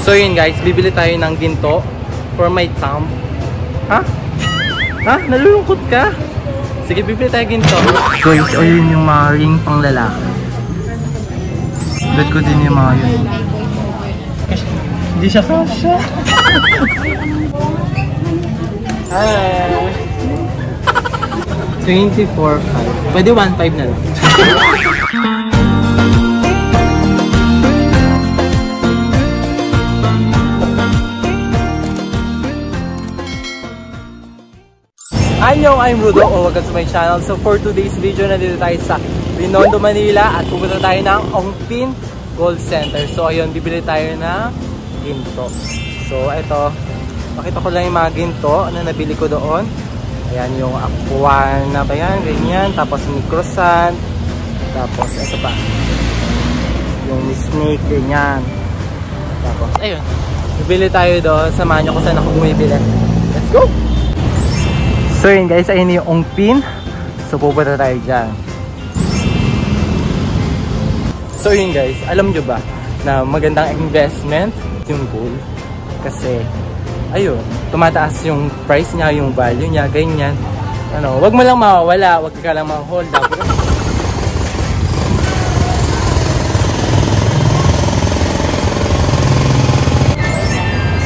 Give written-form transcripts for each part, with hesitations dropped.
So yun guys, bibili tayo ng ginto for my thumb. Ha? Ha? Nalulungkot ka? Sige, bibili tayo ginto. Guys, ayun yung mga ring pang lalaki. Bet ko din yung mga yun. Hindi siya kasha. Hi! 24.5. Pwede 1.5 na lang. Annyeong, I'm Rudo, welcome to my channel. So for today's video, nandito tayo sa Binondo, Manila at pupunta tayo ng Ongpin Gold Center. So ayun, bibili tayo ng ginto. So ito, pakita ko lang yung mga ginto na nabili ko doon. Ayan yung aqua na ba yan, ganyan. Tapos microsand. Tapos ito pa, yung snake, ganyan. Tapos ayun, bibili tayo doon. Samahan nyo kung saan ako bumibili. Let's go! So yun guys, ayun yung Ongpin. So pupunta tayo dyan. So yun guys, alam nyo ba na magandang investment yung gold? Kasi ayun, tumataas yung price niya, yung value niya, ganyan. Ano, wag mo lang mawawala, wag ka lang ma-hold up.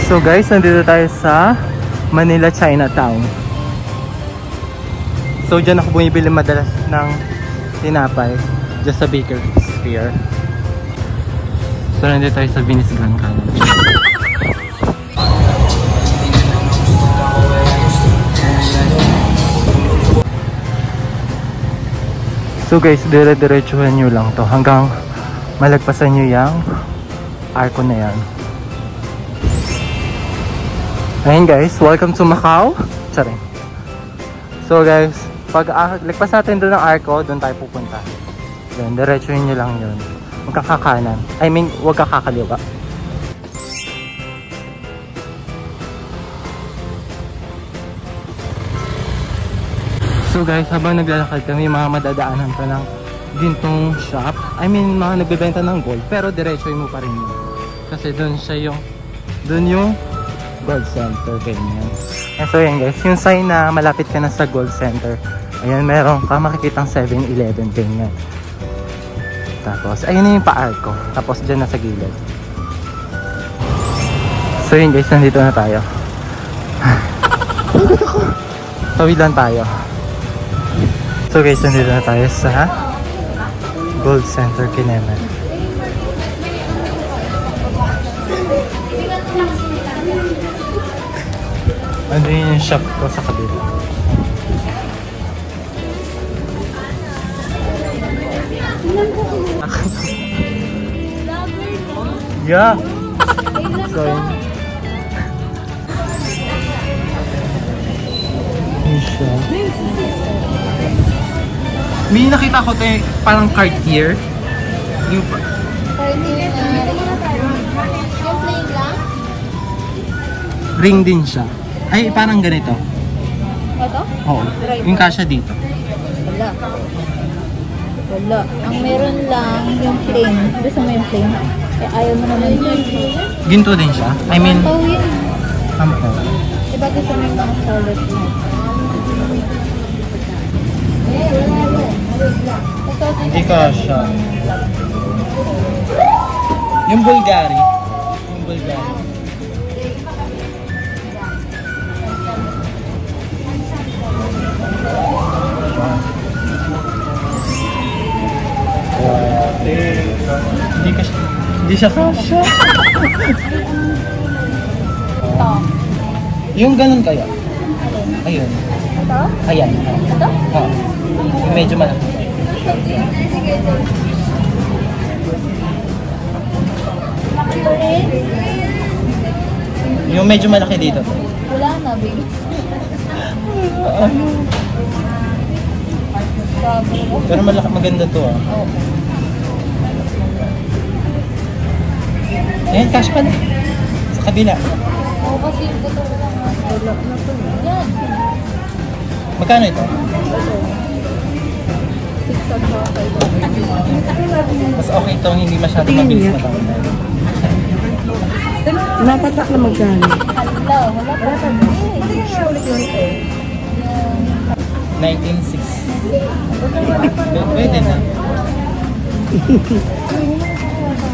So guys, nandito tayo sa Manila Chinatown. So dyan ako bumibili madalas ng tinapay, just sa Baker's Sphere. So nandito tayo sa Venice Grand Canal. So guys, dire-diretsuhan nyo lang to hanggang malagpasan nyo yung arko na yan. Ayun guys, welcome to Macau. Charing. So guys, pag lagpas natin doon ng arko, doon tayo pupunta. Doon, diretsuhin nyo lang yun. Huwag kang kakanan. I mean, huwag kang kakaliwa. So guys, habang naglalakad kami, mga madadaanan pa ng gintong shop. I mean, mga nagbebenta ng gold. Pero diretsuhin mo pa rin yun. Kasi doon siya yung, doon yung gold center, ganyan. So yan guys, yung sign na malapit ka na sa gold center. Ayan, meron ka makikitang 7-Eleven, ganyan. Tapos, ayun na yung pa-arko. Tapos dyan na sa gilid. So yun guys, nandito na tayo. Tawid lang tayo. So guys, nandito na tayo sa Gold Center Kineme. Ano yung shop ko sa kabila? Yeah. So yun. May nakita ko ito parang Cartier. Yung plain lang? Ring din siya. Ay, parang ganito. Ito? Oo. Yung kasya dito. Wala. Wala. Ang meron lang yung plain. Gusto mo yung plain? Kaya ayaw mo naman yun. Ginto din siya? I mean... Ampaw yun. Ampaw. Diba gusto mo yung mga solid yun? Hindi kasya. Yung Bulgari. Yung Bulgari. Hindi siya kasya. Yung ganun kaya? Ayun. Ito? Ayan. Ito? Oo. Yung medyo malaki. Yung medyo malaki dito. Wala na, babe. Pero malaki, maganda to ah. Oo. Ayan, cash pa na. Sa kabila. Oo, kasi yung buto ko lang. Wala na to. Yan. Magkano ito? 6 ang Mas okay itong hindi masyadong mabilis matawag. Napatak na magkano? Hello, wala pa. 19.6. Pwede na.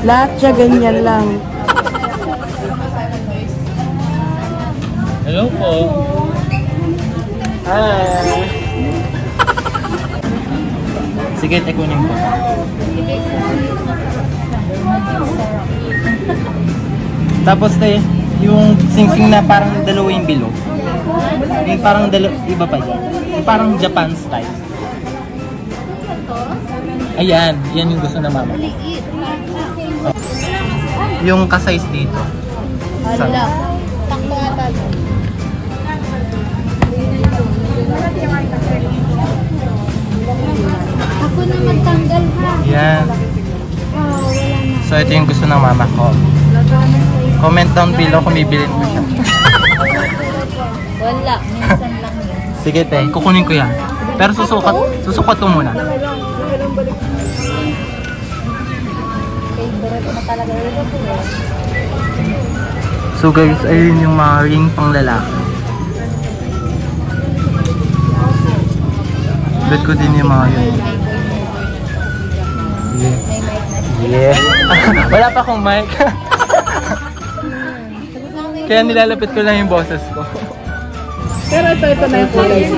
Lahat siya ganyan lang. Hello po. Hi. Sige, tekunin ko. Tapos yung sing-sing na parang dalawa yung bilog. Yung parang iba pa yan. Yung parang Japan style. Ayan, yan yung gusto na mama. Oh. Yung ka-size dito. Hala. Takto nga tayo. Ako na magtanggal ha. Yan. Oh, wala na. So ito yung gusto ng mama ko. Comment down below kung bibilin mo siya. Wala, minsan lang yun. Sige te, kukunin ko yan. Pero susukat ko muna. Favorite na talaga ito po eh. So guys, ayun yung mga ring pang lalaki. Bet ko din yung mga yun. Yeah. Wala pa akong mic. Kaya nilalapit ko lang yung boses ko. Pero ito na yung kulay.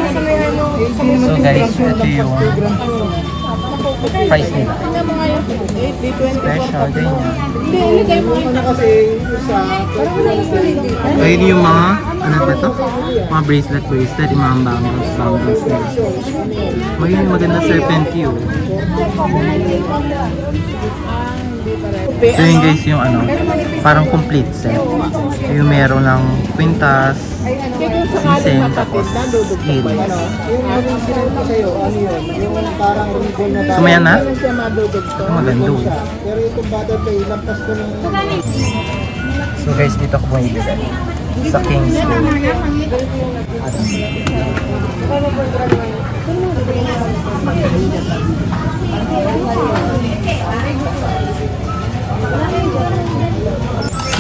So guys, ito yung price nila. Special, ganyan. Ayun yung mga, ano ba ito? Mga bracelet, yung mga bangles nila. Ayun yung maganda serpent queue. So yun guys yung ano, parang complete set. Yung meron ng kwintas, siseng, tapos earrings. Sumaya na? Ito maganda. So guys, dito ako bumibili sa Kingston.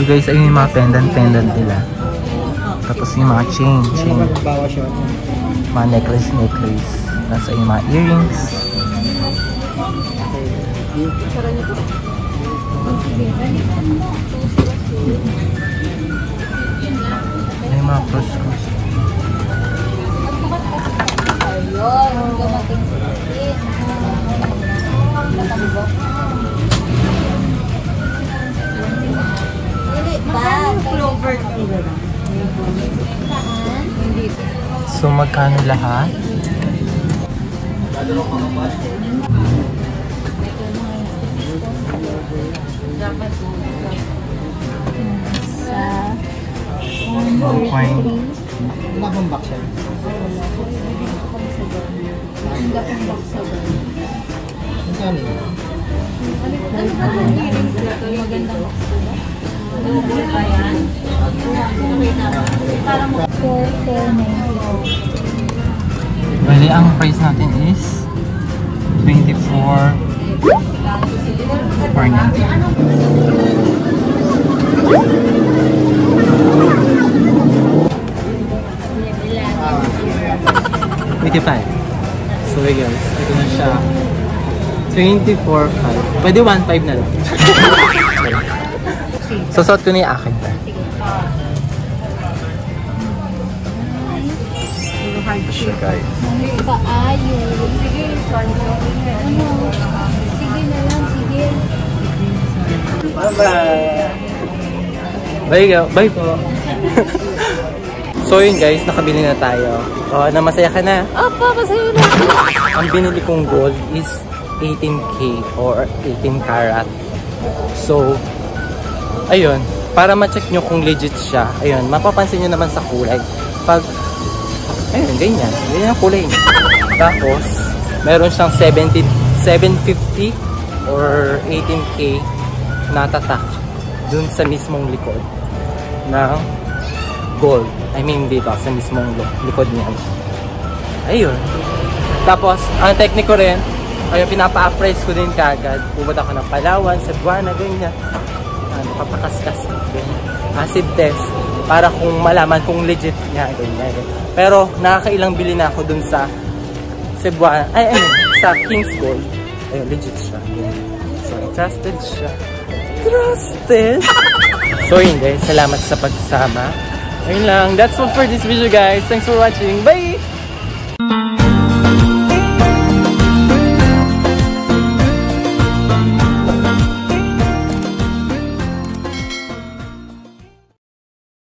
So guys, ayun yung mga pendant nila. Tapos yung mga chain. Mga necklace. Tapos yung mga earrings. Yung mga cross. Ayun, dumating si Kit. Natambok. So magkano lahat? Sa 1.3. Nakambak siya. Hindi akong baksa ba? Magkano yun? Magandang baksa ba? Parang 4,490. Bali, ang price natin is 25. So guys, ito na siya. 24.5. Pwede 1.5 na lang. Susot ko na yung akin. Siya guys. Paayo. Sige. Ano? Sige na lang, sige. Bye. Bye po. So yun guys, nakabili na tayo. Masaya ka na? Opo, masaya na. Ang binili kong gold is 18K or 18 karat. So, ayun, para ma-check nyo kung legit siya, ayun, mapapansin nyo naman sa kulay. Pag, ayun, ganyan ang kulay niya. Tapos, meron siyang 750 or 18K na tatak dun sa mismong likod ng gold. I mean dito, sa mismong likod niya. Ayun. Tapos, ang technique ko rin, ayun, pinapa-appraise ko din kagad. Pumunta ko ng Palawan, Cebuana, ganyan. Papakaskas. Ganyan. acid test para kung malaman kung legit nga ganyan. Pero nakakailang bili na ako dun sa Cebuana, sa King's Gold. Ayun, legit siya. So, trusted siya. Trusted! So yun guys, salamat sa pagsama. Ayun lang, that's all for this video guys. Thanks for watching. Bye!